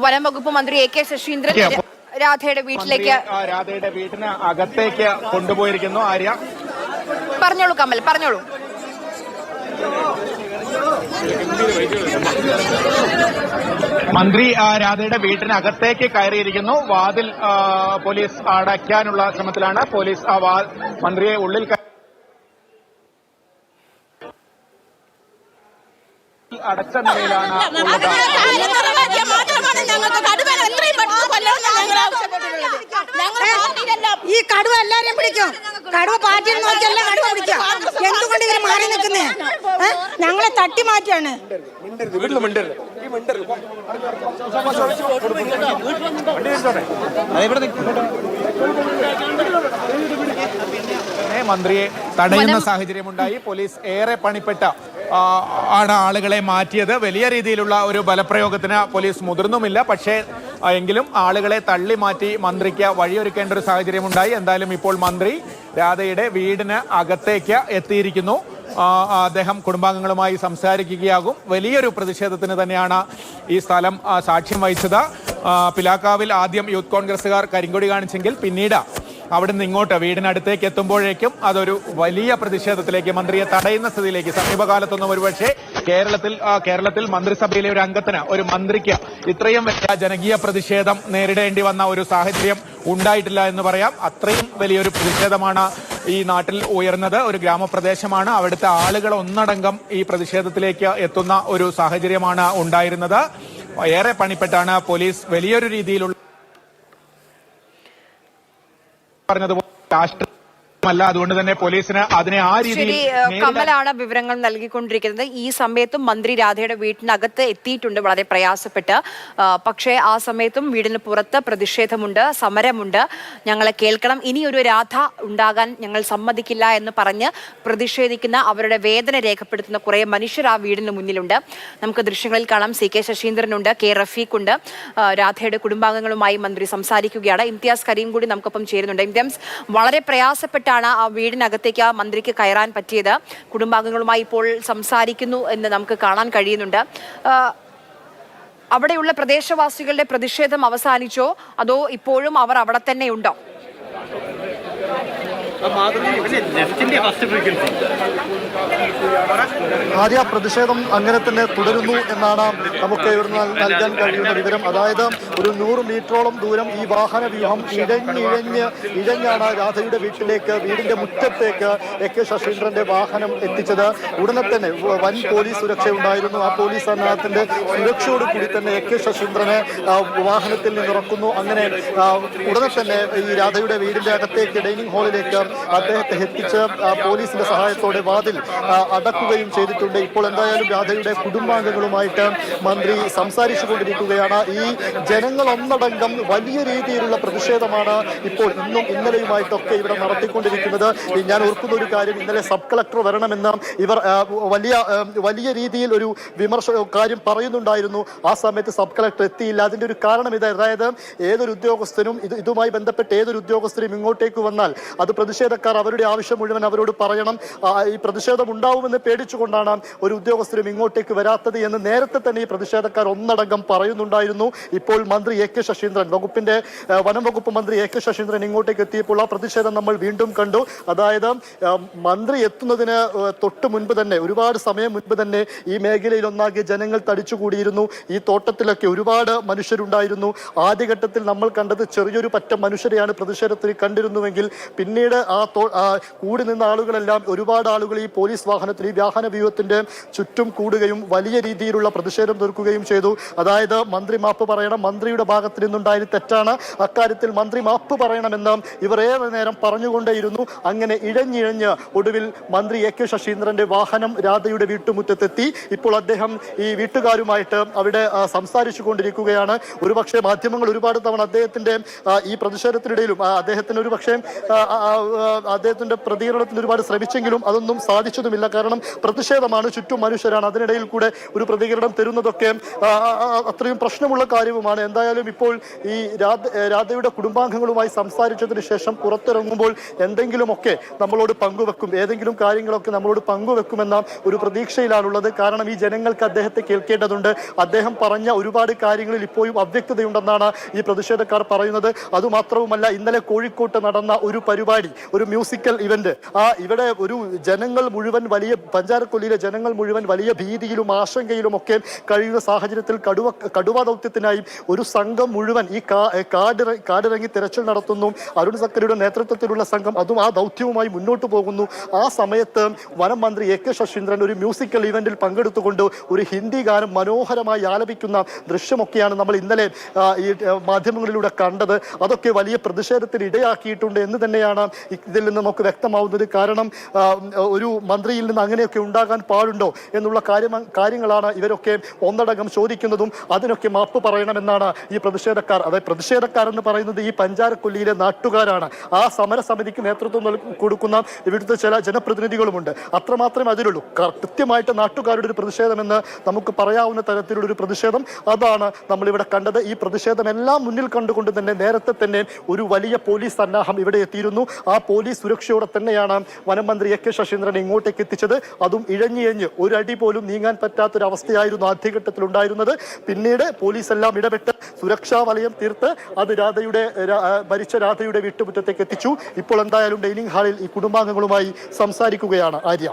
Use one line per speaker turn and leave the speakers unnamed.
വനം വകുപ്പ് മന്ത്രി AK ശശീന്ദ്രൻ രാധയുടെ
വീട്ടിന് അകത്തേക്ക് കൊണ്ടുപോയിരിക്കുന്നു. ആര്യ
പറഞ്ഞോളൂ, കമൽ പറഞ്ഞോളൂ.
മന്ത്രി രാധയുടെ വീട്ടിനകത്തേക്ക് കയറിയിരിക്കുന്നു. വാതിൽ പോലീസ് അടയ്ക്കാനുള്ള ശ്രമത്തിലാണ്. പോലീസ് മന്ത്രിയെ ഉള്ളിൽ അടച്ച നിലയിലാണ് ഉള്ളത്.
ഈ കടുവ എല്ലാരെയും പിടിക്കും. കടുവ പാറ്റിൽ നോക്കിയല്ല കടുവ പിടിക്കും. എന്തുകൊണ്ട് ഇവർ മാറി നിൽക്കുന്നേ? ഞങ്ങളെ തട്ടി മാറ്റിയാണ്.
മന്ത്രിയെ തടയുന്ന സാഹചര്യമുണ്ടായി. പോലീസ് ഏറെ പണിപ്പെട്ട ആണ് ആളുകളെ മാറ്റിയത്. വലിയ രീതിയിലുള്ള ഒരു ബലപ്രയോഗത്തിന് പോലീസ് മുതിർന്നുമില്ല. പക്ഷേ എങ്കിലും ആളുകളെ തള്ളി മാറ്റി മന്ത്രിക്ക് വഴിയൊരുക്കേണ്ട ഒരു സാഹചര്യമുണ്ടായി. എന്തായാലും ഇപ്പോൾ മന്ത്രി രാധയുടെ വീടിന് അകത്തേക്ക് എത്തിയിരിക്കുന്നു. അദ്ദേഹം കുടുംബാംഗങ്ങളുമായി സംസാരിക്കുകയാകും. വലിയൊരു പ്രതിഷേധത്തിന് തന്നെയാണ് ഈ സ്ഥലം സാക്ഷ്യം വഹിച്ചത്. പിലാക്കാവിൽ ആദ്യം യൂത്ത് കോൺഗ്രസുകാർ കരിങ്കൊടി കാണിച്ചെങ്കിൽ പിന്നീട് അവിടെ നിന്ന് ഇങ്ങോട്ട് വീടിനടുത്തേക്ക് എത്തുമ്പോഴേക്കും അതൊരു വലിയ പ്രതിഷേധത്തിലേക്ക്, മന്ത്രിയെ തടയുന്ന സ്ഥിതിയിലേക്ക്. സമീപകാലത്തൊന്നും ഒരുപക്ഷെ കേരളത്തിൽ മന്ത്രിസഭയിലെ ഒരു അംഗത്തിന്, ഒരു മന്ത്രിക്ക് ഇത്രയും വലിയ ജനകീയ പ്രതിഷേധം നേരിടേണ്ടി വന്ന ഒരു സാഹചര്യം ഉണ്ടായിട്ടില്ല എന്ന് പറയാം. അത്രയും വലിയൊരു പ്രതിഷേധമാണ് ഈ നാട്ടിൽ ഉയർന്നത്. ഒരു ഗ്രാമപ്രദേശമാണ്. അവിടുത്തെ ആളുകൾ ഒന്നടങ്കം ഈ പ്രതിഷേധത്തിലേക്ക് എത്തുന്ന ഒരു സാഹചര്യമാണ് ഉണ്ടായിരുന്നത്. ഏറെ പണിപ്പെട്ടാണ് പോലീസ് വലിയൊരു രീതിയിലുള്ള പറഞ്ഞതുപോലെ രാഷ്ട്രീയമല്ല, അതുകൊണ്ട് തന്നെ പോലീസിന് അതിനെ ആ രീതിയിൽ
കമലാണ് വിവരങ്ങൾ നൽകിക്കൊണ്ടിരിക്കുന്നത്. ഈ സമയത്തും മന്ത്രി രാധയുടെ വീട്ടിനകത്ത് എത്തിയിട്ടുണ്ട് വളരെ പ്രയാസപ്പെട്ട്. പക്ഷേ ആ സമയത്തും വീടിന് പുറത്ത് പ്രതിഷേധമുണ്ട്, സമരമുണ്ട്. ഞങ്ങളെ കേൾക്കണം, ഇനിയൊരു രാധ ഉണ്ടാകാൻ ഞങ്ങൾ സമ്മതിക്കില്ല എന്ന് പറഞ്ഞ് പ്രതിഷേധിക്കുന്ന, അവരുടെ വേദന രേഖപ്പെടുത്തുന്ന കുറെ മനുഷ്യർ ആ വീടിന് മുന്നിലുണ്ട്. നമുക്ക് ദൃശ്യങ്ങളിൽ കാണാം. CK ശശീന്ദ്രനുണ്ട്, K റഫീഖ് ഉണ്ട്. രാധയുടെ കുടുംബാംഗങ്ങളുമായി മന്ത്രി സംസാരിക്കുകയാണ്. ഇംതിയാസ് കരീം കൂടി നമുക്കൊപ്പം ചേരുന്നുണ്ട്. ഇംതിയാസ്, വളരെ പ്രയാസപ്പെട്ടാണ് ആ വീടിനകത്തേക്ക് മന്ത്രിക്ക് കയറാൻ പറ്റിയത്. കുടുംബാംഗങ്ങളുമായി ഇപ്പോൾ സംസാരിക്കുന്നു എന്ന് നമുക്ക് കാണാൻ കഴിയുന്നുണ്ട്. അവിടെയുള്ള പ്രദേശവാസികളുടെ പ്രതിഷേധം അവസാനിച്ചോ, അതോ ഇപ്പോഴും അവർ അവിടെ തന്നെ ഉണ്ടോ?
ആര്യ, പ്രതിഷേധം അങ്ങനെ തന്നെ തുടരുന്നു എന്നാണ് നമുക്ക് ഇവിടുന്ന് നൽകാൻ കഴിയുന്ന വിവരം. അതായത് ഒരു 100 മീറ്ററോളം ദൂരം ഈ വാഹന വ്യൂഹം ഇഴഞ്ഞാണ് രാധയുടെ വീടിന്റെ മുറ്റത്തേക്ക് AK ശശീന്ദ്രന്റെ വാഹനം എത്തിച്ചത്. ഉടനെ തന്നെ വൻ പോലീസ് സുരക്ഷ ഉണ്ടായിരുന്നു. ആ പോലീസ് സന്നാഹത്തിന്റെ സുരക്ഷയോട് കൂടി തന്നെ AK ശശീന്ദ്രനെ വാഹനത്തിൽ നിന്നിറക്കുന്നു. അങ്ങനെ ഉടനെ തന്നെ ഈ രാധയുടെ വീടിന്റെ അകത്തേക്ക്, ഡൈനിങ് ഹാളിലേക്ക് അദ്ദേഹത്തെ എത്തിച്ച് പോലീസിന്റെ സഹായത്തോടെ വാതിൽ അടക്കുകയും ചെയ്തിട്ടുണ്ട്. ഇപ്പോൾ എന്തായാലും രാധയുടെ കുടുംബാംഗങ്ങളുമായിട്ട് മന്ത്രി സംസാരിച്ചു കൊണ്ടിരിക്കുകയാണ്. ഈ ജനങ്ങൾ ഒന്നടങ്കം വലിയ രീതിയിലുള്ള പ്രതിഷേധമാണ് ഇപ്പോൾ ഇന്നും ഇന്നലെയുമായിട്ടൊക്കെ ഇവിടെ നടത്തിക്കൊണ്ടിരിക്കുന്നത്. ഞാൻ ഓർക്കുന്ന ഒരു കാര്യം, ഇന്നലെ സബ് കളക്ടർ വരണമെന്ന് ഇവർ വലിയ രീതിയിൽ ഒരു കാര്യം പറയുന്നുണ്ടായിരുന്നു. ആ സമയത്ത് സബ് കളക്ടർ എത്തിയില്ല. അതിന്റെ ഒരു കാരണം ഇത്, അതായത് ഏതൊരു ഉദ്യോഗസ്ഥനും ഇതുമായി ബന്ധപ്പെട്ട് ഏതൊരു ഉദ്യോഗസ്ഥരും ഇങ്ങോട്ടേക്ക് വന്നാൽ അത് പ്രതിഷേധക്കാർ അവരുടെ ആവശ്യം മുഴുവൻ അവരോട് പറയണം. ഈ പ്രതിഷേധം ഉണ്ടാവുമെന്ന് പേടിച്ചുകൊണ്ടാണ് ഒരു ഉദ്യോഗസ്ഥരും ഇങ്ങോട്ടേക്ക് വരാത്തത് എന്ന് നേരത്തെ തന്നെ ഈ പ്രതിഷേധക്കാർ ഒന്നടങ്കം പറയുന്നുണ്ടായിരുന്നു. ഇപ്പോൾ മന്ത്രി AK ശശീന്ദ്രൻ, വനം വകുപ്പ് മന്ത്രി AK ശശീന്ദ്രൻ ഇങ്ങോട്ടേക്ക് എത്തിയപ്പോൾ ആ പ്രതിഷേധം നമ്മൾ വീണ്ടും കണ്ടു. അതായത് മന്ത്രി എത്തുന്നതിന് തൊട്ട് മുൻപ് തന്നെ, ഒരുപാട് സമയം മുൻപ് തന്നെ ഈ മേഖലയിൽ ഒന്നാകെ ജനങ്ങൾ തടിച്ചുകൂടിയിരുന്നു. ഈ തോട്ടത്തിലൊക്കെ ഒരുപാട് മനുഷ്യരുണ്ടായിരുന്നു. ആദ്യഘട്ടത്തിൽ നമ്മൾ കണ്ടത് ചെറിയൊരു പറ്റം മനുഷ്യരെയാണ് പ്രതിഷേധത്തിൽ കണ്ടിരുന്നുവെങ്കിൽ പിന്നീട് കൂടി നിന്ന ആളുകളെല്ലാം, ഒരുപാട് ആളുകൾ ഈ പോലീസ് വാഹനത്തിൽ, ഈ വാഹന വ്യൂഹത്തിന്റെ ചുറ്റും കൂടുകയും വലിയ രീതിയിലുള്ള പ്രതിഷേധം തീർക്കുകയും ചെയ്തു. അതായത് മന്ത്രി മാപ്പ് പറയണം, മന്ത്രിയുടെ ഭാഗത്ത് നിന്നുണ്ടായ തെറ്റാണ്, അക്കാര്യത്തിൽ മന്ത്രി മാപ്പ് പറയണമെന്ന് ഇവർ ഏറെ നേരം പറഞ്ഞുകൊണ്ടേയിരുന്നു. അങ്ങനെ ഇഴഞ്ഞിഴഞ്ഞ് ഒടുവിൽ മന്ത്രി AK ശശീന്ദ്രന്റെ വാഹനം രാധയുടെ വീട്ടുമുറ്റത്തെത്തി. ഇപ്പോൾ അദ്ദേഹം ഈ വീട്ടുകാരുമായിട്ട് അവിടെ സംസാരിച്ചു കൊണ്ടിരിക്കുകയാണ്. ഒരുപക്ഷെ മാധ്യമങ്ങൾ ഒരുപാട് തവണ അദ്ദേഹത്തിന്റെ ഈ പ്രതിഷേധത്തിനിടയിലും അദ്ദേഹത്തിന് ഒരുപക്ഷെ അദ്ദേഹത്തിന്റെ പ്രതികരണത്തിന് ഒരുപാട് ശ്രമിച്ചെങ്കിലും അതൊന്നും അതൊന്നും സാധിച്ചതുമില്ല. കാരണം പ്രതിഷേധമാണ്, ചുറ്റും മനുഷ്യരാണ്. അതിനിടയിൽ കൂടെ ഒരു പ്രതികരണം തരുന്നതൊക്കെ അത്രയും പ്രശ്നമുള്ള കാര്യവുമാണ്. എന്തായാലും ഇപ്പോൾ ഈ രാധയുടെ കുടുംബാംഗങ്ങളുമായി സംസാരിച്ചതിന് ശേഷം പുറത്തിറങ്ങുമ്പോൾ എന്തെങ്കിലുമൊക്കെ നമ്മളോട് പങ്കുവെക്കും, ഏതെങ്കിലും കാര്യങ്ങളൊക്കെ നമ്മളോട് പങ്കുവെക്കുമെന്ന ഒരു പ്രതീക്ഷയിലാണുള്ളത്. കാരണം ഈ ജനങ്ങൾക്ക് അദ്ദേഹത്തെ കേൾക്കേണ്ടതുണ്ട്. അദ്ദേഹം പറഞ്ഞ ഒരുപാട് കാര്യങ്ങളിൽ ഇപ്പോഴും അവ്യക്തതയുണ്ടെന്നാണ് ഈ പ്രതിഷേധക്കാർ പറയുന്നത്. അതുമാത്രവുമല്ല, ഇന്നലെ കോഴിക്കോട്ട് നടന്ന ഒരു പരിപാടി, ഒരു മ്യൂസിക്കൽ ഇവന്റ്, ഇവിടെ ഒരു ജനങ്ങൾ മുഴുവൻ പഞ്ചാരക്കൊല്ലിയിലെ ജനങ്ങൾ മുഴുവൻ വലിയ ഭീതിയിലും ആശങ്കയിലും ഒക്കെ കഴിയുന്ന സാഹചര്യത്തിൽ കടുവ ദൗത്യത്തിനായി ഒരു സംഘം മുഴുവൻ ഈ കാടിറങ്ങി തിരച്ചിൽ നടത്തുന്നു. അരുൺ സക്കറിയുടെ നേതൃത്വത്തിലുള്ള സംഘം അതും ആ ദൗത്യവുമായി മുന്നോട്ട് പോകുന്നു. ആ സമയത്ത് വനം മന്ത്രി AK ശശീന്ദ്രൻ ഒരു മ്യൂസിക്കൽ ഇവന്റിൽ പങ്കെടുത്തുകൊണ്ട് ഒരു ഹിന്ദി ഗാനം മനോഹരമായി ആലപിക്കുന്ന ദൃശ്യമൊക്കെയാണ് നമ്മൾ ഇന്നലെ ഈ മാധ്യമങ്ങളിലൂടെ കണ്ടത്. അതൊക്കെ വലിയ പ്രതിഷേധത്തിന് ഇടയാക്കിയിട്ടുണ്ട് എന്ന് തന്നെയാണ് ഇതിൽ നിന്ന് നമുക്ക് വ്യക്തമാവുന്നത്. കാരണം ഒരു മന്ത്രിയിൽ നിന്ന് അങ്ങനെയൊക്കെ ഉണ്ടാകാൻ പാടുണ്ടോ എന്നുള്ള കാര്യങ്ങളാണ് ഇവരൊക്കെ ഒന്നടങ്കം ചോദിക്കുന്നതും. അതിനൊക്കെ മാപ്പ് പറയണമെന്നാണ് ഈ പ്രതിഷേധക്കാർ. അതായത് പ്രതിഷേധക്കാരെന്ന് പറയുന്നത് ഈ പഞ്ചാരക്കൊല്ലിയിലെ നാട്ടുകാരാണ്. ആ സമരസമിതിക്ക് നേതൃത്വം കൊടുക്കുന്ന ഇവിടുത്തെ ചില ജനപ്രതിനിധികളുമുണ്ട്. അത്രമാത്രമേ അതിലുള്ളൂ. കൃത്യമായിട്ട് നാട്ടുകാരുടെ ഒരു പ്രതിഷേധമെന്ന് നമുക്ക് പറയാവുന്ന തരത്തിലുള്ള ഒരു പ്രതിഷേധം അതാണ് നമ്മളിവിടെ കണ്ടത്. ഈ പ്രതിഷേധം എല്ലാം മുന്നിൽ കണ്ടുകൊണ്ട് തന്നെ നേരത്തെ തന്നെ ഒരു വലിയ പോലീസ് സന്നാഹം ഇവിടെ എത്തിയിരുന്നു. ആ പോലീസ് സുരക്ഷയോടെ തന്നെയാണ് വനം മന്ത്രി AK ശശീന്ദ്രൻ ഇങ്ങോട്ടേക്ക് എത്തിച്ചത്. അതും ഇഴഞ്ഞിഴഞ്ഞ് ഒരടി പോലും നീങ്ങാൻ പറ്റാത്തൊരവസ്ഥയായിരുന്നു ആദ്യഘട്ടത്തിൽ ഉണ്ടായിരുന്നത്. പിന്നീട് പോലീസ് എല്ലാം ഇടപെട്ട് സുരക്ഷാ വലയം തീർത്ത് അത് മരിച്ച രാധയുടെ വീട്ടുമുറ്റത്തേക്ക് എത്തിച്ചു. ഇപ്പോൾ എന്തായാലും ഡൈനിങ് ഹാളിൽ ഈ കുടുംബാംഗങ്ങളുമായി സംസാരിക്കുകയാണ് ആര്യ.